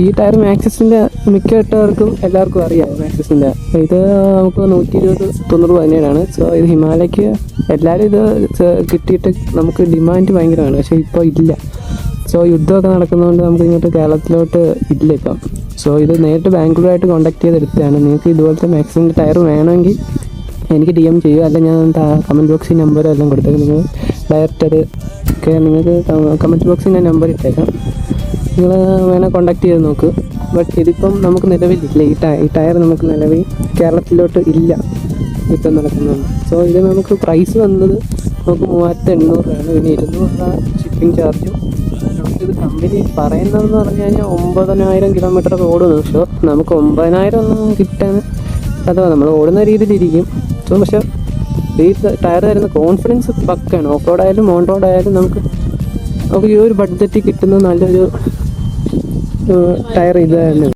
ഈ ടയർ മാക്സിസിൻ്റെ മിക്ക ഇട്ടവർക്കും എല്ലാവർക്കും അറിയാം. മാക്സിസിൻ്റെ ഇത് നമുക്ക് 120-90 പതിനേഴാണ്. സോ ഇത് ഹിമാലയ്ക്ക് എല്ലാവരും ഇത് കിട്ടിയിട്ട് നമുക്ക് ഡിമാൻഡ് ഭയങ്കരമാണ്. പക്ഷേ ഇപ്പോൾ ഇല്ല. സോ യുദ്ധമൊക്കെ നടക്കുന്നതുകൊണ്ട് നമുക്ക് ഇങ്ങോട്ട് കേരളത്തിലോട്ട് ഇല്ല ഇപ്പം. സോ ഇത് നേരിട്ട് ബാംഗ്ലൂരായിട്ട് കോൺടാക്ട് ചെയ്തെടുത്തതാണ്. നിങ്ങൾക്ക് ഇതുപോലത്തെ മാക്സിസിൻ്റെ ടയർ വേണമെങ്കിൽ എനിക്ക് DM ചെയ്യുക, അല്ല ഞാൻ കമൻറ്റ് ബോക്സിൽ നമ്പറും എല്ലാം കൊടുത്തേക്കാം. നിങ്ങൾ ഡയറക്റ്റ് അത് ഒക്കെ നിങ്ങൾക്ക് കമൻറ്റ് ബോക്സിൽ ഞാൻ നമ്പർ ഇട്ടേക്കാം. നിങ്ങൾ വേണേൽ കോൺടാക്ട് ചെയ്ത് നോക്ക്. ബട്ട് ഇതിപ്പം നമുക്ക് നിലവിലില്ല. ഈ ടയർ നമുക്ക് നിലവിൽ കേരളത്തിലോട്ട് ഇല്ല ഇപ്പം നടക്കുന്നത്. സോ ഇത് നമുക്ക് പ്രൈസ് വന്നത് നമുക്ക് 3800 രൂപയാണ്. പിന്നെ 200 രൂപ ഷിപ്പിംഗ് ചാർജും. നമുക്കിത് കമ്പനി പറയുന്നതെന്ന് പറഞ്ഞു കഴിഞ്ഞാൽ 9000 കിലോമീറ്റർ ഓടുന്നു. സോ നമുക്ക് 9000 ഒന്നും കിട്ടാൻ അഥവാ നമ്മൾ ഓടുന്ന രീതിയിലിരിക്കും. സോ പക്ഷേ ഈ ടയർ തരുന്ന കോൺഫിഡൻസ് പക്കാണ്. ഓഫ് റോഡ് ആയാലും ഓൺ റോഡ് ആയാലും നമുക്ക് ഈ ഒരു ബഡ്ജറ്റിൽ കിട്ടുന്ന നല്ലൊരു ടയർ ഇത് തന്നെ.